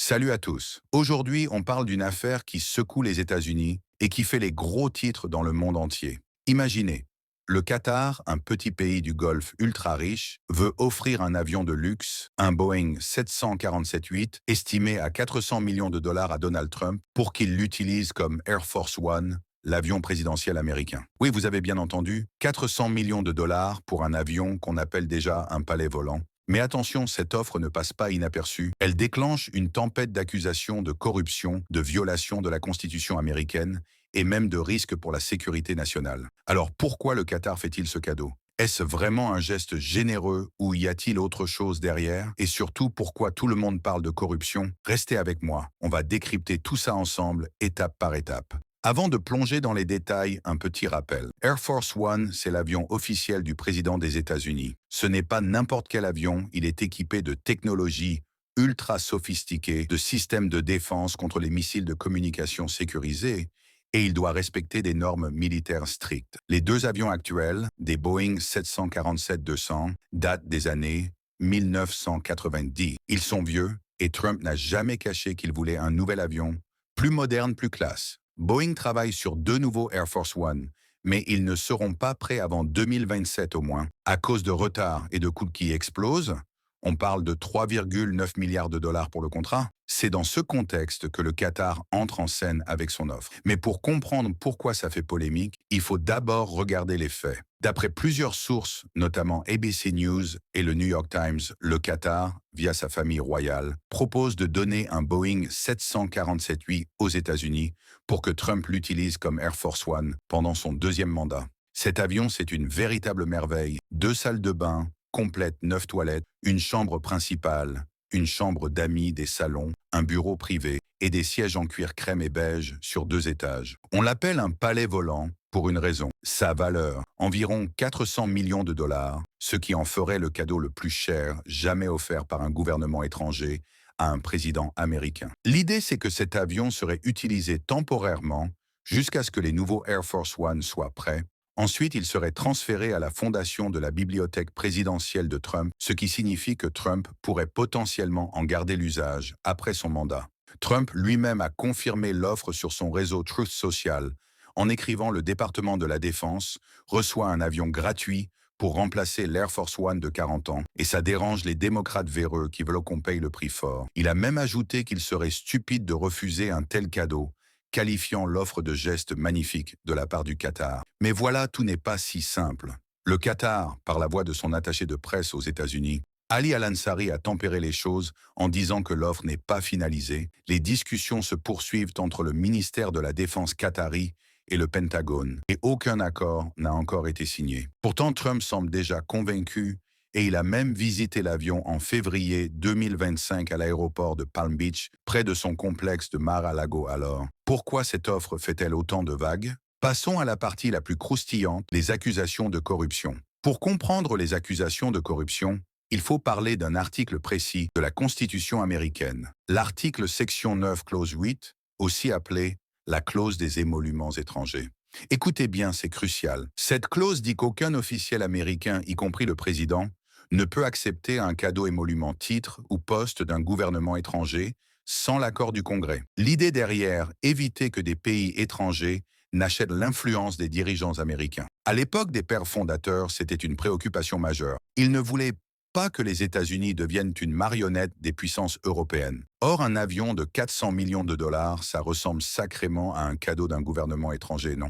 Salut à tous. Aujourd'hui, on parle d'une affaire qui secoue les États-Unis et qui fait les gros titres dans le monde entier. Imaginez, le Qatar, un petit pays du Golfe ultra riche, veut offrir un avion de luxe, un Boeing 747-8, estimé à 400 millions de dollars à Donald Trump pour qu'il l'utilise comme Air Force One, l'avion présidentiel américain. Oui, vous avez bien entendu, 400 millions de dollars pour un avion qu'on appelle déjà un palais volant. Mais attention, cette offre ne passe pas inaperçue. Elle déclenche une tempête d'accusations de corruption, de violation de la Constitution américaine et même de risques pour la sécurité nationale. Alors pourquoi le Qatar fait-il ce cadeau? Est-ce vraiment un geste généreux ou y a-t-il autre chose derrière? Et surtout, pourquoi tout le monde parle de corruption? Restez avec moi, on va décrypter tout ça ensemble, étape par étape. Avant de plonger dans les détails, un petit rappel. Air Force One, c'est l'avion officiel du président des États-Unis. Ce n'est pas n'importe quel avion, il est équipé de technologies ultra sophistiquées, de systèmes de défense contre les missiles de communication sécurisés, et il doit respecter des normes militaires strictes. Les deux avions actuels, des Boeing 747-200, datent des années 1990. Ils sont vieux, et Trump n'a jamais caché qu'il voulait un nouvel avion, plus moderne, plus classe. Boeing travaille sur deux nouveaux Air Force One, mais ils ne seront pas prêts avant 2027 au moins. À cause de retards et de coûts qui explosent, on parle de 3,9 milliards de dollars pour le contrat. C'est dans ce contexte que le Qatar entre en scène avec son offre. Mais pour comprendre pourquoi ça fait polémique, il faut d'abord regarder les faits. D'après plusieurs sources, notamment ABC News et le New York Times, le Qatar, via sa famille royale, propose de donner un Boeing 747-8 aux États-Unis pour que Trump l'utilise comme Air Force One pendant son deuxième mandat. Cet avion, c'est une véritable merveille. Deux salles de bain, complètes 9 toilettes, une chambre principale, une chambre d'amis, des salons, un bureau privé et des sièges en cuir crème et beige sur 2 étages. On l'appelle un palais volant pour une raison. Sa valeur, environ 400 millions de dollars, ce qui en ferait le cadeau le plus cher jamais offert par un gouvernement étranger à un président américain. L'idée, c'est que cet avion serait utilisé temporairement jusqu'à ce que les nouveaux Air Force One soient prêts. Ensuite, il serait transféré à la fondation de la bibliothèque présidentielle de Trump, ce qui signifie que Trump pourrait potentiellement en garder l'usage après son mandat. Trump lui-même a confirmé l'offre sur son réseau Truth Social en écrivant le département de la Défense reçoit un avion gratuit pour remplacer l'Air Force One de 40 ans, et ça dérange les démocrates véreux qui veulent qu'on paye le prix fort. Il a même ajouté qu'il serait stupide de refuser un tel cadeau, qualifiant l'offre de geste magnifique de la part du Qatar. Mais voilà, tout n'est pas si simple. Le Qatar, par la voix de son attaché de presse aux États-Unis, Ali Al-Ansari a tempéré les choses en disant que l'offre n'est pas finalisée. Les discussions se poursuivent entre le ministère de la Défense qatari et le Pentagone, et aucun accord n'a encore été signé. Pourtant, Trump semble déjà convaincu et il a même visité l'avion en février 2025 à l'aéroport de Palm Beach, près de son complexe de Mar-a-Lago alors. Pourquoi cette offre fait-elle autant de vagues? Passons à la partie la plus croustillante, les accusations de corruption. Pour comprendre les accusations de corruption, il faut parler d'un article précis de la Constitution américaine. L'article section 9 clause 8, aussi appelé la clause des émoluments étrangers. Écoutez bien, c'est crucial. Cette clause dit qu'aucun officiel américain, y compris le président, ne peut accepter un cadeau émolument titre ou poste d'un gouvernement étranger sans l'accord du Congrès. L'idée derrière, éviter que des pays étrangers n'achètent l'influence des dirigeants américains. À l'époque des pères fondateurs, c'était une préoccupation majeure. Ils ne voulaient pas que les États-Unis deviennent une marionnette des puissances européennes. Or, un avion de 400 millions de dollars, ça ressemble sacrément à un cadeau d'un gouvernement étranger, non?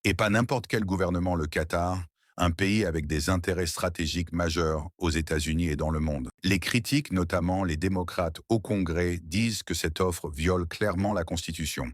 Et pas n'importe quel gouvernement, le Qatar, un pays avec des intérêts stratégiques majeurs aux États-Unis et dans le monde. Les critiques, notamment les démocrates au Congrès, disent que cette offre viole clairement la Constitution.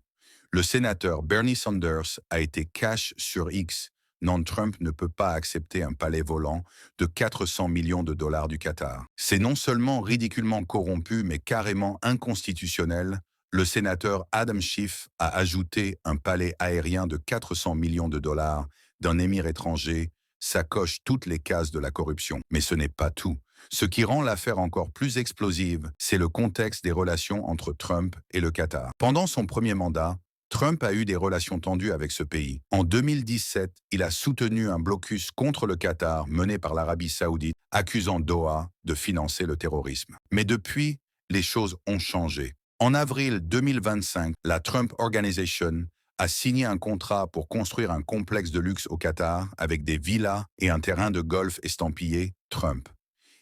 Le sénateur Bernie Sanders a été cash sur X. Non, Trump ne peut pas accepter un palais volant de 400 millions de dollars du Qatar. C'est non seulement ridiculement corrompu, mais carrément inconstitutionnel. Le sénateur Adam Schiff a ajouté un palais aérien de 400 millions de dollars d'un émir étranger. Ça coche toutes les cases de la corruption. Mais ce n'est pas tout. Ce qui rend l'affaire encore plus explosive, c'est le contexte des relations entre Trump et le Qatar. Pendant son premier mandat, Trump a eu des relations tendues avec ce pays. En 2017, il a soutenu un blocus contre le Qatar mené par l'Arabie saoudite, accusant Doha de financer le terrorisme. Mais depuis, les choses ont changé. En avril 2025, la Trump Organization a signé un contrat pour construire un complexe de luxe au Qatar avec des villas et un terrain de golf estampillé Trump.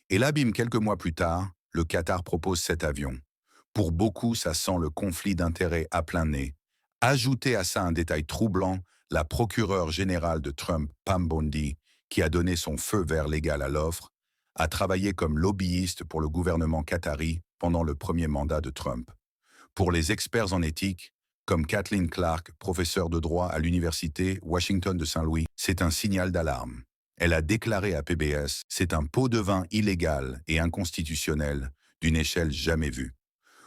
Et là, bim, quelques mois plus tard, le Qatar propose cet avion. Pour beaucoup, ça sent le conflit d'intérêts à plein nez. Ajoutez à ça un détail troublant, la procureure générale de Trump, Pam Bondi, qui a donné son feu vert légal à l'offre, a travaillé comme lobbyiste pour le gouvernement qatari pendant le premier mandat de Trump. Pour les experts en éthique, comme Kathleen Clark, professeure de droit à l'Université Washington de Saint-Louis, c'est un signal d'alarme. Elle a déclaré à PBS, c'est un pot de vin illégal et inconstitutionnel d'une échelle jamais vue.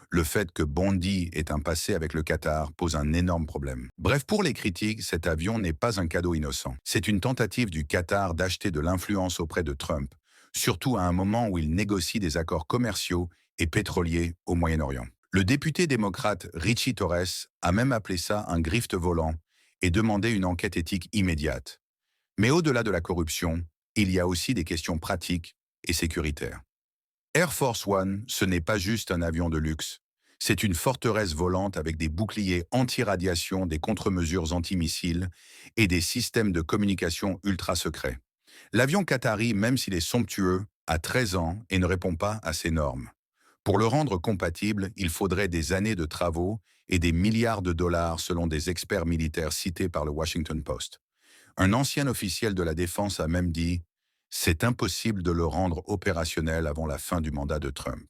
Le fait que Bondi ait un passé avec le Qatar pose un énorme problème. Bref, pour les critiques, cet avion n'est pas un cadeau innocent. C'est une tentative du Qatar d'acheter de l'influence auprès de Trump, surtout à un moment où il négocie des accords commerciaux et pétroliers au Moyen-Orient. Le député démocrate Richie Torres a même appelé ça un grift volant et demandé une enquête éthique immédiate. Mais au-delà de la corruption, il y a aussi des questions pratiques et sécuritaires. Air Force One, ce n'est pas juste un avion de luxe. C'est une forteresse volante avec des boucliers anti-radiation, des contre-mesures antimissiles et des systèmes de communication ultra secrets. L'avion qatari, même s'il est somptueux, a 13 ans et ne répond pas à ces normes. Pour le rendre compatible, il faudrait des années de travaux et des milliards de dollars selon des experts militaires cités par le Washington Post. Un ancien officiel de la défense a même dit « C'est impossible de le rendre opérationnel avant la fin du mandat de Trump ».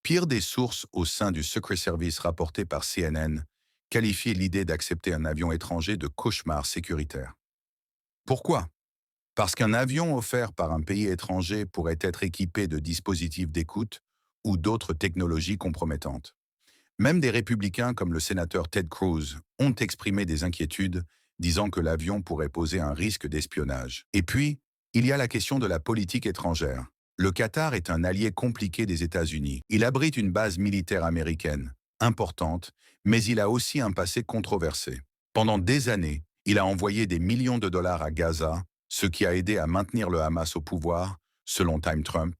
Pire, des sources au sein du Secret Service rapportées par CNN qualifient l'idée d'accepter un avion étranger de cauchemar sécuritaire. Pourquoi? Parce qu'un avion offert par un pays étranger pourrait être équipé de dispositifs d'écoute ou d'autres technologies compromettantes. Même des républicains comme le sénateur Ted Cruz ont exprimé des inquiétudes, disant que l'avion pourrait poser un risque d'espionnage. Et puis, il y a la question de la politique étrangère. Le Qatar est un allié compliqué des États-Unis. Il abrite une base militaire américaine, importante, mais il a aussi un passé controversé. Pendant des années, il a envoyé des millions de dollars à Gaza, ce qui a aidé à maintenir le Hamas au pouvoir, selon Time Trump.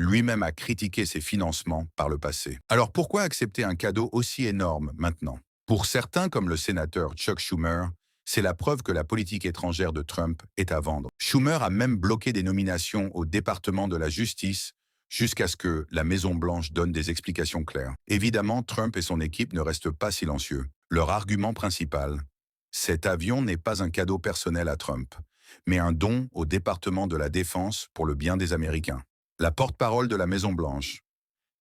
Lui-même a critiqué ses financements par le passé. Alors pourquoi accepter un cadeau aussi énorme maintenant? Pour certains, comme le sénateur Chuck Schumer, c'est la preuve que la politique étrangère de Trump est à vendre. Schumer a même bloqué des nominations au département de la justice jusqu'à ce que la Maison-Blanche donne des explications claires. Évidemment, Trump et son équipe ne restent pas silencieux. Leur argument principal, cet avion n'est pas un cadeau personnel à Trump, mais un don au département de la Défense pour le bien des Américains. La porte-parole de la Maison-Blanche,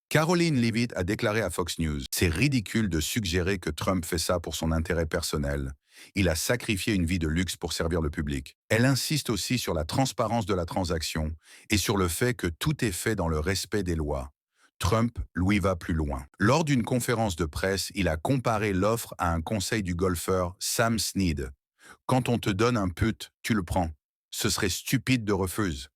Caroline Leavitt, a déclaré à Fox News « C'est ridicule de suggérer que Trump fait ça pour son intérêt personnel. Il a sacrifié une vie de luxe pour servir le public. » Elle insiste aussi sur la transparence de la transaction et sur le fait que tout est fait dans le respect des lois. Trump, lui, va plus loin. Lors d'une conférence de presse, il a comparé l'offre à un conseil du golfeur Sam Snead. « Quand on te donne un put, tu le prends. Ce serait stupide de refuser. »